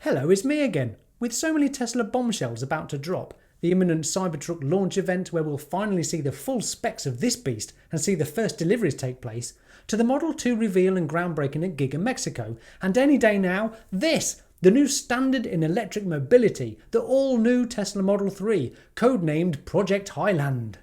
Hello, it's me again. With so many Tesla bombshells about to drop, the imminent Cybertruck launch event where we'll finally see the full specs of this beast and see the first deliveries take place, to the Model 2 reveal and groundbreaking at Giga Mexico, and any day now, this, the new standard in electric mobility, the all-new Tesla Model 3, codenamed Project Highland.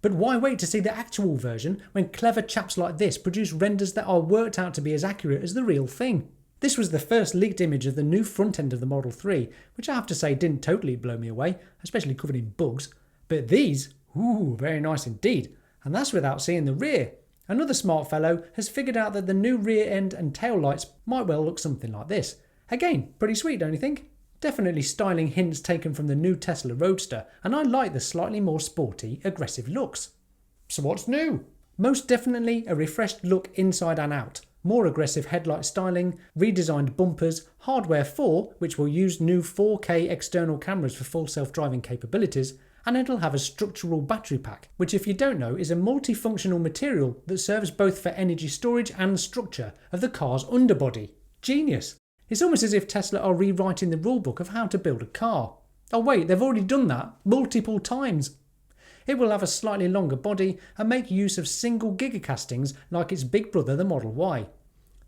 But why wait to see the actual version when clever chaps like this produce renders that are worked out to be as accurate as the real thing? This was the first leaked image of the new front end of the Model 3, which I have to say didn't totally blow me away, especially covered in bugs. But these, very nice indeed, and that's without seeing the rear. Another smart fellow has figured out that the new rear end and tail lights might well look something like this. Again, pretty sweet, don't you think? Definitely styling hints taken from the new Tesla Roadster, and I like the slightly more sporty, aggressive looks. So what's new? Most definitely a refreshed look inside and out. More aggressive headlight styling, redesigned bumpers, hardware 4, which will use new 4K external cameras for full self-driving capabilities, and it'll have a structural battery pack, which if you don't know is a multifunctional material that serves both for energy storage and structure of the car's underbody. Genius! It's almost as if Tesla are rewriting the rulebook of how to build a car. Oh wait, they've already done that multiple times. It will have a slightly longer body and make use of single gigacastings like its big brother the Model Y.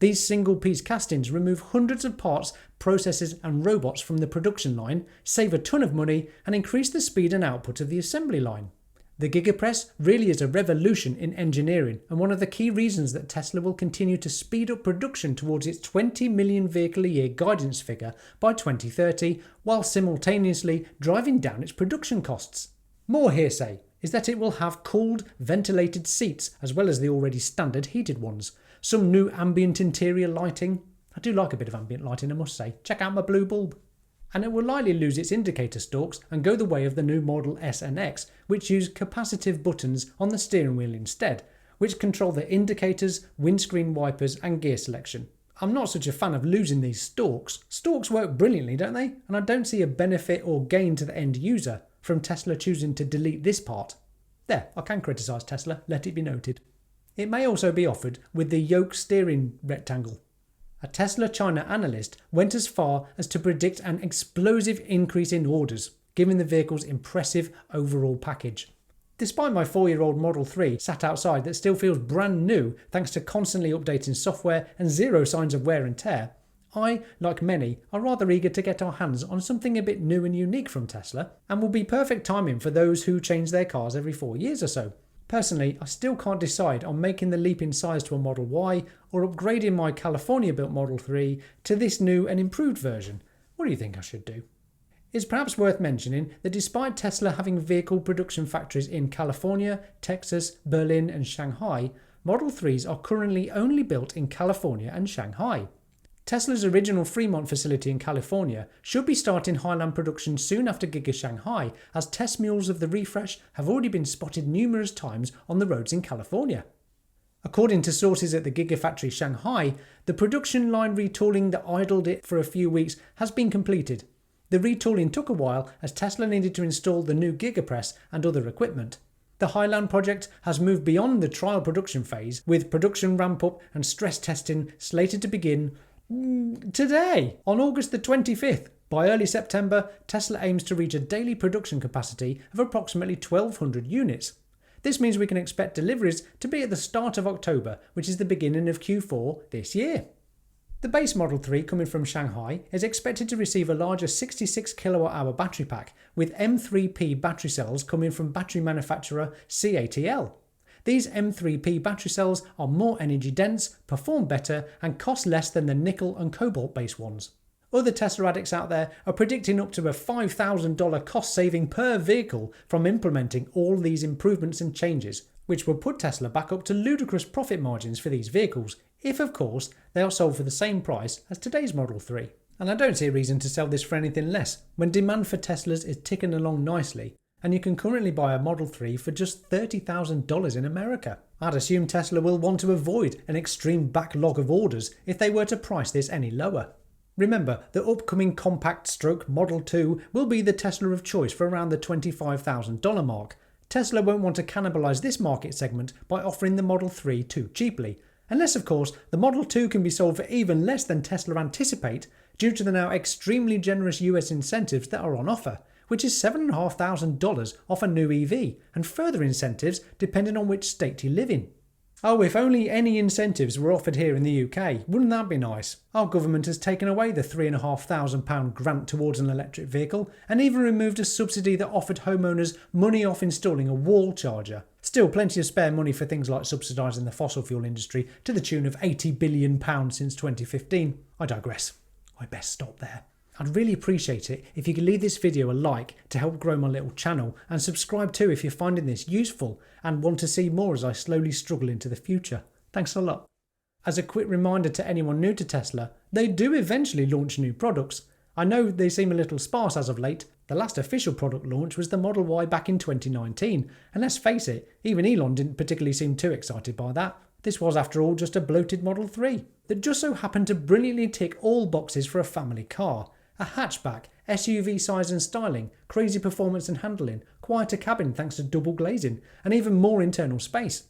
These single piece castings remove hundreds of parts, processes and robots from the production line, save a ton of money and increase the speed and output of the assembly line. The Gigapress really is a revolution in engineering and one of the key reasons that Tesla will continue to speed up production towards its 20 million vehicle a year guidance figure by 2030 while simultaneously driving down its production costs. More hearsay is that it will have cooled, ventilated seats as well as the already standard heated ones. Some new ambient interior lighting. I do like a bit of ambient lighting, I must say. Check out my blue bulb. And it will likely lose its indicator stalks and go the way of the new Model S and X, which use capacitive buttons on the steering wheel instead, which control the indicators, windscreen wipers and gear selection. I'm not such a fan of losing these stalks. Stalks work brilliantly, don't they? And I don't see a benefit or gain to the end user from Tesla choosing to delete this part. There, I can criticise Tesla, let it be noted. It may also be offered with the yoke steering rectangle. A Tesla China analyst went as far as to predict an explosive increase in orders, given the vehicle's impressive overall package. Despite my 4-year-old Model 3 sat outside that still feels brand new thanks to constantly updating software and zero signs of wear and tear, I, like many, are rather eager to get our hands on something a bit new and unique from Tesla, and will be perfect timing for those who change their cars every 4 years or so. Personally, I still can't decide on making the leap in size to a Model Y or upgrading my California-built Model 3 to this new and improved version. What do you think I should do? It's perhaps worth mentioning that despite Tesla having vehicle production factories in California, Texas, Berlin and Shanghai, Model 3s are currently only built in California and Shanghai. Tesla's original Fremont facility in California should be starting Highland production soon after Giga Shanghai, as test mules of the refresh have already been spotted numerous times on the roads in California. According to sources at the Gigafactory Shanghai, the production line retooling that idled it for a few weeks has been completed. The retooling took a while as Tesla needed to install the new Gigapress and other equipment. The Highland project has moved beyond the trial production phase, with production ramp-up and stress testing slated to begin today, on August the 25th. By early September, Tesla aims to reach a daily production capacity of approximately 1,200 units. This means we can expect deliveries to be at the start of October, which is the beginning of Q4 this year. The base Model 3 coming from Shanghai is expected to receive a larger 66 kWh battery pack, with M3P battery cells coming from battery manufacturer CATL. These M3P battery cells are more energy dense, perform better and cost less than the nickel and cobalt based ones. Other Tesla addicts out there are predicting up to a $5,000 cost saving per vehicle from implementing all these improvements and changes, which will put Tesla back up to ludicrous profit margins for these vehicles, if of course they are sold for the same price as today's Model 3. And I don't see a reason to sell this for anything less, when demand for Teslas is ticking along nicely, and you can currently buy a Model 3 for just $30,000 in America. I'd assume Tesla will want to avoid an extreme backlog of orders if they were to price this any lower. Remember, the upcoming compact stroke Model 2 will be the Tesla of choice for around the $25,000 mark. Tesla won't want to cannibalise this market segment by offering the Model 3 too cheaply, unless of course the Model 2 can be sold for even less than Tesla anticipate, due to the now extremely generous US incentives that are on offer, which is $7,500 off a new EV, and further incentives depending on which state you live in. Oh, if only any incentives were offered here in the UK, wouldn't that be nice? Our government has taken away the £3,500 grant towards an electric vehicle and even removed a subsidy that offered homeowners money off installing a wall charger. Still plenty of spare money for things like subsidising the fossil fuel industry to the tune of £80 billion since 2015. I digress. I best stop there. I'd really appreciate it if you could leave this video a like to help grow my little channel, and subscribe too if you're finding this useful and want to see more as I slowly struggle into the future. Thanks a lot. As a quick reminder to anyone new to Tesla, they do eventually launch new products. I know they seem a little sparse as of late. The last official product launch was the Model Y back in 2019, and let's face it, even Elon didn't particularly seem too excited by that. This was, after all, just a bloated Model 3 that just so happened to brilliantly tick all boxes for a family car. A hatchback, SUV size and styling, crazy performance and handling, quieter cabin thanks to double glazing, and even more internal space.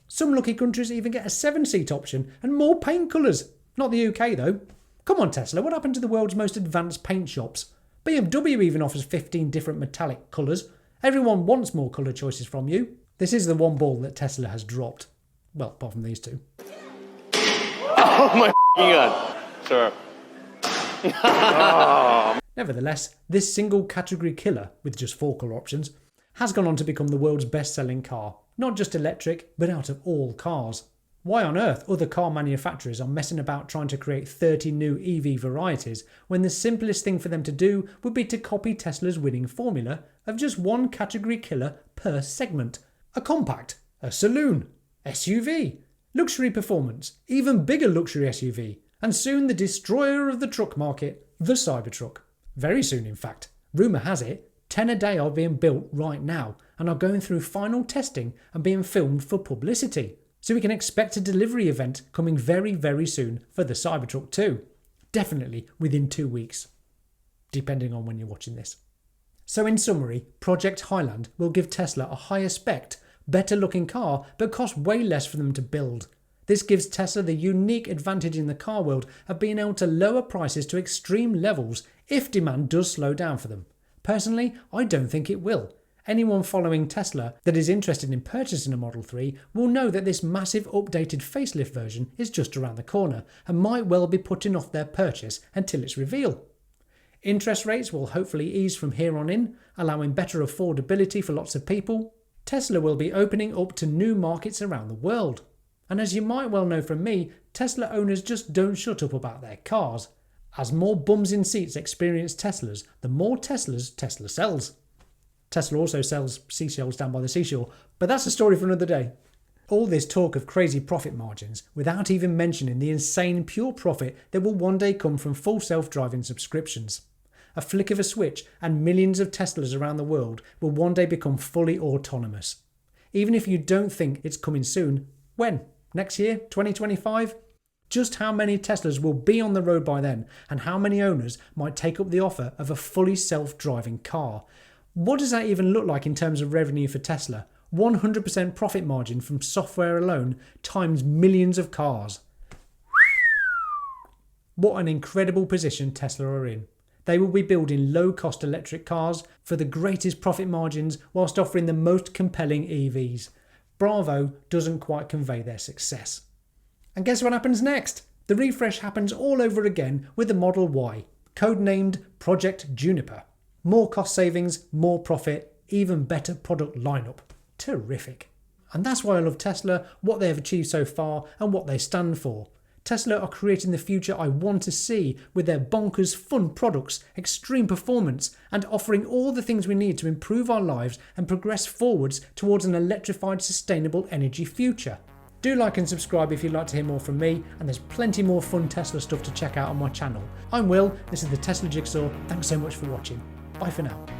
Some lucky countries even get a 7-seat option and more paint colours. Not the UK though. Come on Tesla, what happened to the world's most advanced paint shops? BMW even offers 15 different metallic colours. Everyone wants more colour choices from you. This is the one ball that Tesla has dropped. Well, apart from these two. Oh my god. Sure. Nevertheless, this single category killer, with just 4 colour options, has gone on to become the world's best-selling car. Not just electric, but out of all cars. Why on earth other car manufacturers are messing about trying to create 30 new EV varieties when the simplest thing for them to do would be to copy Tesla's winning formula of just one category killer per segment. A compact, a saloon, SUV, luxury performance, even bigger luxury SUV, and soon the destroyer of the truck market, the Cybertruck. Very soon, in fact. Rumour has it, 10 a day are being built right now and are going through final testing and being filmed for publicity. So we can expect a delivery event coming very, very soon for the Cybertruck too. Definitely within 2 weeks, depending on when you're watching this. So in summary, Project Highland will give Tesla a higher spec, better looking car, but cost way less for them to build. This gives Tesla the unique advantage in the car world of being able to lower prices to extreme levels if demand does slow down for them. Personally, I don't think it will. Anyone following Tesla that is interested in purchasing a Model 3 will know that this massive updated facelift version is just around the corner and might well be putting off their purchase until its reveal. Interest rates will hopefully ease from here on in, allowing better affordability for lots of people. Tesla will be opening up to new markets around the world. And as you might well know from me, Tesla owners just don't shut up about their cars. As more bums in seats experience Teslas, the more Teslas Tesla sells. Tesla also sells seashells down by the seashore, but that's a story for another day. All this talk of crazy profit margins without even mentioning the insane pure profit that will one day come from full self-driving subscriptions. A flick of a switch and millions of Teslas around the world will one day become fully autonomous. Even if you don't think it's coming soon, when? Next year? 2025? Just how many Teslas will be on the road by then, and how many owners might take up the offer of a fully self-driving car? What does that even look like in terms of revenue for Tesla? 100% profit margin from software alone times millions of cars. What an incredible position Tesla are in. They will be building low-cost electric cars for the greatest profit margins whilst offering the most compelling EVs. Bravo doesn't quite convey their success. And guess what happens next? The refresh happens all over again with the Model Y, codenamed Project Juniper. More cost savings, more profit, even better product lineup. Terrific. And that's why I love Tesla, what they have achieved so far and what they stand for. Tesla are creating the future I want to see with their bonkers fun products, extreme performance, and offering all the things we need to improve our lives and progress forwards towards an electrified, sustainable energy future. Do like and subscribe if you'd like to hear more from me, and there's plenty more fun Tesla stuff to check out on my channel. I'm Will, this is the Tesla Jigsaw, thanks so much for watching. Bye for now.